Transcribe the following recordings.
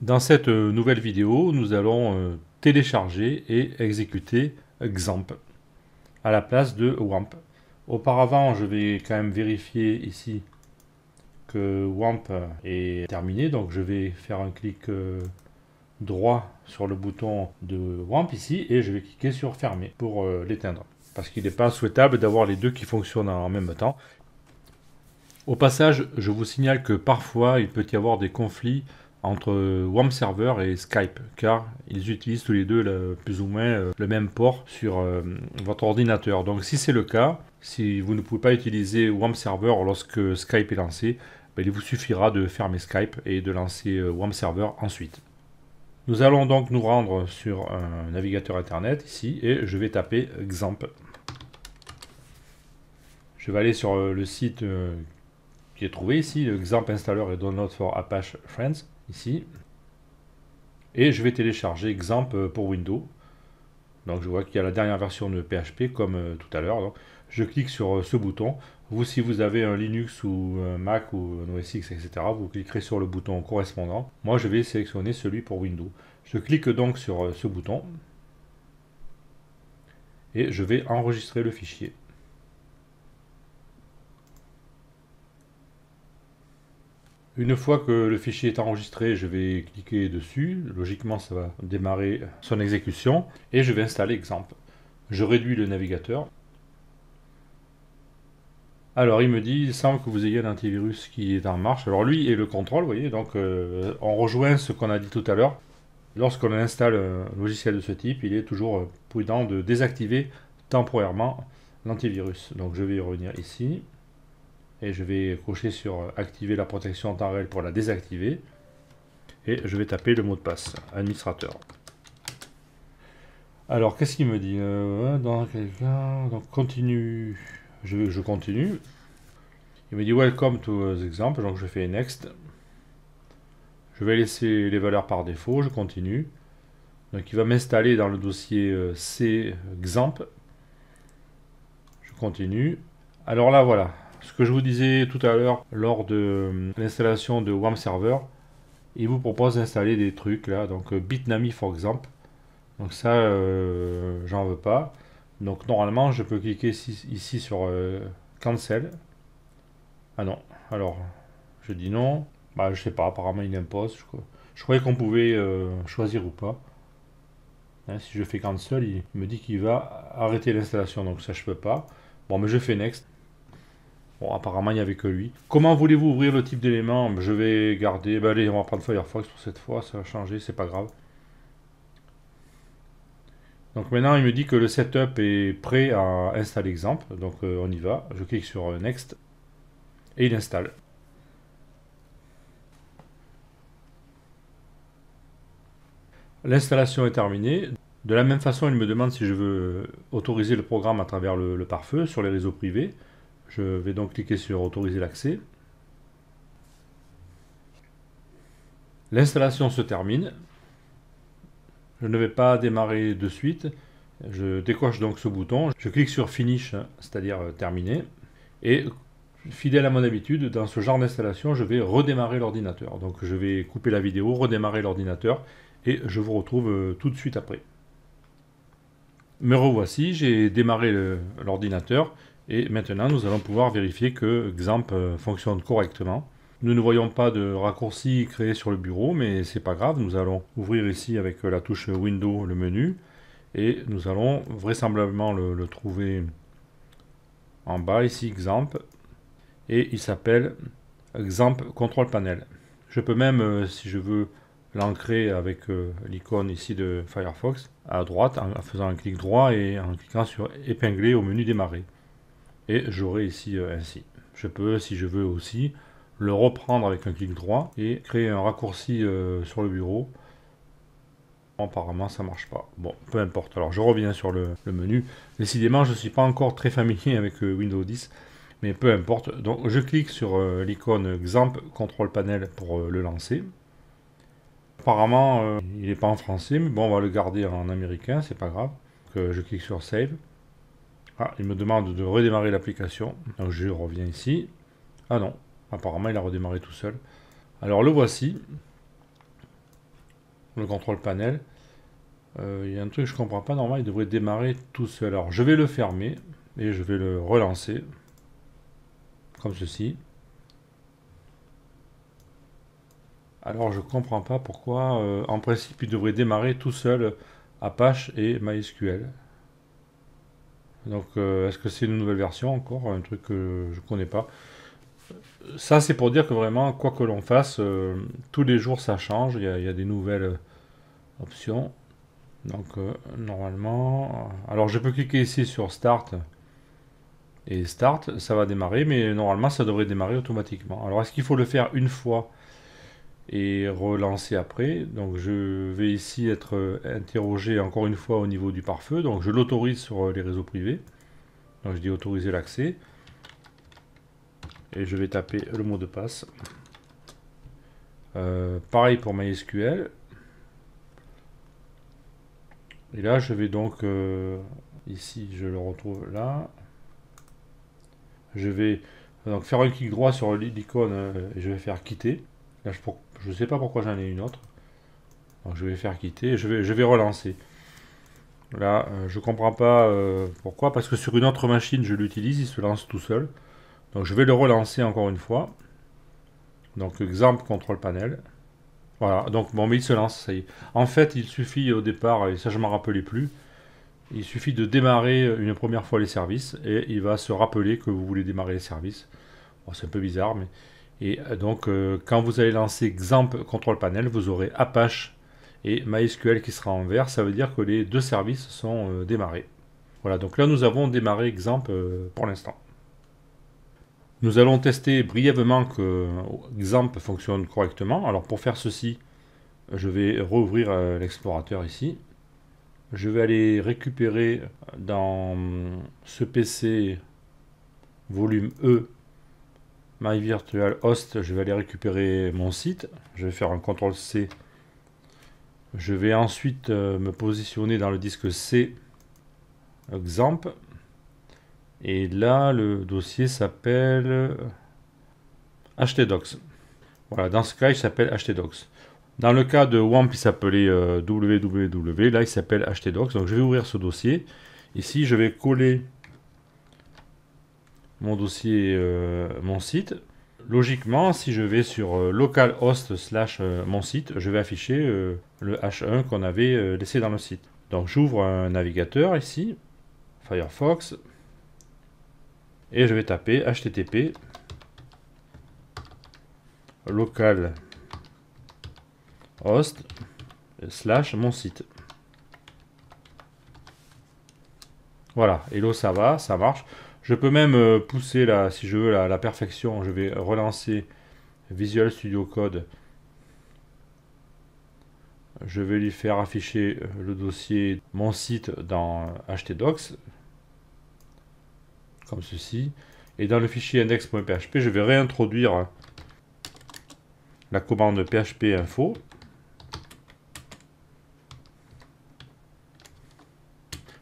Dans cette nouvelle vidéo, nous allons télécharger et exécuter XAMPP à la place de WAMP. Auparavant, je vais quand même vérifier ici que WAMP est terminé. Donc je vais faire un clic droit sur le bouton de WAMP ici et je vais cliquer sur fermer pour l'éteindre. Parce qu'il n'est pas souhaitable d'avoir les deux qui fonctionnent en même temps. Au passage, je vous signale que parfois il peut y avoir des conflits entre WAMP Server et Skype, car ils utilisent tous les deux plus ou moins le même port sur votre ordinateur. Donc si c'est le cas, si vous ne pouvez pas utiliser WAMP Server lorsque Skype est lancé, ben, il vous suffira de fermer Skype et de lancer WAMP Server ensuite. Nous allons donc nous rendre sur un navigateur internet ici et je vais taper XAMPP. Je vais aller sur le site qui est trouvé ici, le XAMPP Installer et Download for Apache Friends, ici. Et je vais télécharger XAMPP pour Windows. Donc je vois qu'il y a la dernière version de PHP comme tout à l'heure. Donc je clique sur ce bouton. Vous, si vous avez un Linux ou un Mac ou un OS X, etc., vous cliquerez sur le bouton correspondant. Moi, je vais sélectionner celui pour Windows. Je clique donc sur ce bouton et je vais enregistrer le fichier. Une fois que le fichier est enregistré, je vais cliquer dessus. Logiquement, ça va démarrer son exécution et je vais installer XAMPP. Je réduis le navigateur. Alors, il me dit, il semble que vous ayez un antivirus qui est en marche. Alors, lui est le contrôle, vous voyez. Donc, on rejoint ce qu'on a dit tout à l'heure. Lorsqu'on installe un logiciel de ce type, il est toujours prudent de désactiver temporairement l'antivirus. Donc, je vais y revenir ici. Et je vais cocher sur activer la protection en temps réel pour la désactiver. Et je vais taper le mot de passe, administrateur. Alors, qu'est-ce qu'il me dit dans quelqu'un, donc continue. Je continue. Il me dit Welcome to the example, donc je fais Next. Je vais laisser les valeurs par défaut, je continue. Donc il va m'installer dans le dossier C XAMPP. Je continue. Alors là, voilà. Ce que je vous disais tout à l'heure lors de l'installation de WAMP Server, il vous propose d'installer des trucs là, donc Bitnami for example. Donc ça, j'en veux pas. Donc normalement, je peux cliquer ici sur Cancel. Ah non, alors je dis non. Bah je sais pas, apparemment il impose. Je croyais qu'on pouvait choisir ou pas. Hein, si je fais Cancel, il me dit qu'il va arrêter l'installation, donc ça je peux pas. Bon, mais je fais Next. Bon, apparemment, il n'y avait que lui. Comment voulez-vous ouvrir le type d'élément? Je vais garder. Ben, allez, on va prendre Firefox pour cette fois. Ça va changer, c'est pas grave. Donc maintenant, il me dit que le setup est prêt à installer XAMPP. Donc on y va. Je clique sur Next. Et il installe. L'installation est terminée. De la même façon, il me demande si je veux autoriser le programme à travers le pare-feu sur les réseaux privés. Je vais donc cliquer sur autoriser l'accès. L'installation se termine. Je ne vais pas démarrer de suite. Je décoche donc ce bouton. Je clique sur Finish, c'est-à-dire terminer. Et fidèle à mon habitude, dans ce genre d'installation, je vais redémarrer l'ordinateur. Donc je vais couper la vidéo, redémarrer l'ordinateur et je vous retrouve tout de suite après. Me revoici, j'ai démarré l'ordinateur et maintenant nous allons pouvoir vérifier que XAMPP fonctionne correctement. Nous ne voyons pas de raccourci créé sur le bureau, mais c'est pas grave, nous allons ouvrir ici avec la touche Windows le menu et nous allons vraisemblablement le trouver en bas ici, XAMPP, et il s'appelle XAMPP Control Panel. Je peux même, si je veux, l'ancrer avec l'icône ici de Firefox à droite en faisant un clic droit et en cliquant sur épingler au menu démarrer. Et j'aurai ici ainsi. Je peux, si je veux aussi, le reprendre avec un clic droit et créer un raccourci sur le bureau. Apparemment ça marche pas. Bon, peu importe. Alors je reviens sur le menu. Décidément, je ne suis pas encore très familier avec Windows 10. Mais peu importe. Donc je clique sur l'icône XAMPP Control Panel pour le lancer. Apparemment, il n'est pas en français, mais bon, on va le garder en américain, c'est pas grave. Donc, je clique sur Save. Ah, il me demande de redémarrer l'application. Donc je reviens ici. Ah non, apparemment il a redémarré tout seul. Alors le voici. le contrôle panel. Il y a un truc que je comprends pas, normalement il devrait démarrer tout seul. Alors je vais le fermer et je vais le relancer comme ceci. Alors je comprends pas pourquoi en principe il devrait démarrer tout seul Apache et MySQL. Donc est-ce que c'est une nouvelle version encore, un truc que je connais pas. Ça c'est pour dire que vraiment quoi que l'on fasse, tous les jours ça change, il y a des nouvelles options. Donc normalement, alors je peux cliquer ici sur Start et Start, ça va démarrer, mais normalement ça devrait démarrer automatiquement. Alors est-ce qu'il faut le faire une fois et relancer après? Donc je vais ici être interrogé encore une fois au niveau du pare-feu, donc je l'autorise sur les réseaux privés. Donc je dis autoriser l'accès et je vais taper le mot de passe. Pareil pour MySQL. Et là, je vais donc, ici, je le retrouve là. Je vais donc faire un clic droit sur l'icône et je vais faire quitter. Là, je ne sais pas pourquoi j'en ai une autre. Donc, je vais faire quitter et je vais relancer. Là, je ne comprends pas pourquoi, parce que sur une autre machine, je l'utilise, il se lance tout seul. Donc, je vais le relancer encore une fois. Donc, exemple, contrôle panel. Voilà, donc bon, mais il se lance, ça y est. En fait, il suffit au départ, et ça je ne m'en rappelais plus, il suffit de démarrer une première fois les services, et il va se rappeler que vous voulez démarrer les services. Bon, c'est un peu bizarre, mais... Et donc, quand vous allez lancer XAMPP Control Panel, vous aurez Apache et MySQL qui sera en vert, ça veut dire que les deux services sont démarrés. Voilà, donc là nous avons démarré XAMPP pour l'instant. Nous allons tester brièvement que XAMPP fonctionne correctement. Alors pour faire ceci, je vais rouvrir l'explorateur ici. Je vais aller récupérer dans ce PC volume E My Virtual Host. Je vais aller récupérer mon site. Je vais faire un CTRL-C. Je vais ensuite me positionner dans le disque C XAMPP. Et là, le dossier s'appelle htdocs. Voilà, dans ce cas, il s'appelle htdocs. Dans le cas de WAMP, il s'appelait www. Là, il s'appelle htdocs. Donc, je vais ouvrir ce dossier. Ici, je vais coller mon dossier, mon site. Logiquement, si je vais sur localhost / mon site, je vais afficher le H1 qu'on avait laissé dans le site. Donc, j'ouvre un navigateur ici, Firefox. Et je vais taper http localhost / mon site. Voilà, hello, ça va, ça marche. Je peux même pousser là, si je veux, la perfection. Je vais relancer Visual Studio Code. Je vais lui faire afficher le dossier mon site dans htdocs. Comme ceci. Et dans le fichier index.php, je vais réintroduire la commande php info.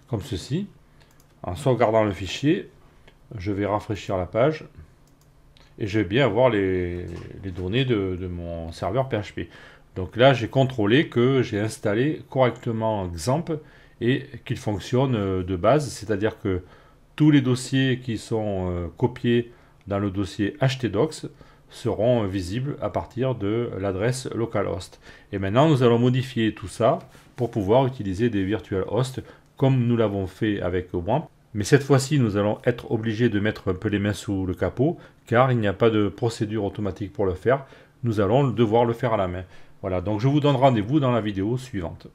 Comme ceci. En sauvegardant le fichier, je vais rafraîchir la page. Et je vais bien avoir les données de mon serveur PHP. Donc là, j'ai contrôlé que j'ai installé correctement XAMPP et qu'il fonctionne de base. C'est-à-dire que tous les dossiers qui sont copiés dans le dossier htdocs seront visibles à partir de l'adresse localhost. Et maintenant, nous allons modifier tout ça pour pouvoir utiliser des virtual hosts comme nous l'avons fait avec WAMP. Mais cette fois-ci, nous allons être obligés de mettre un peu les mains sous le capot car il n'y a pas de procédure automatique pour le faire. Nous allons devoir le faire à la main. Voilà, donc je vous donne rendez-vous dans la vidéo suivante.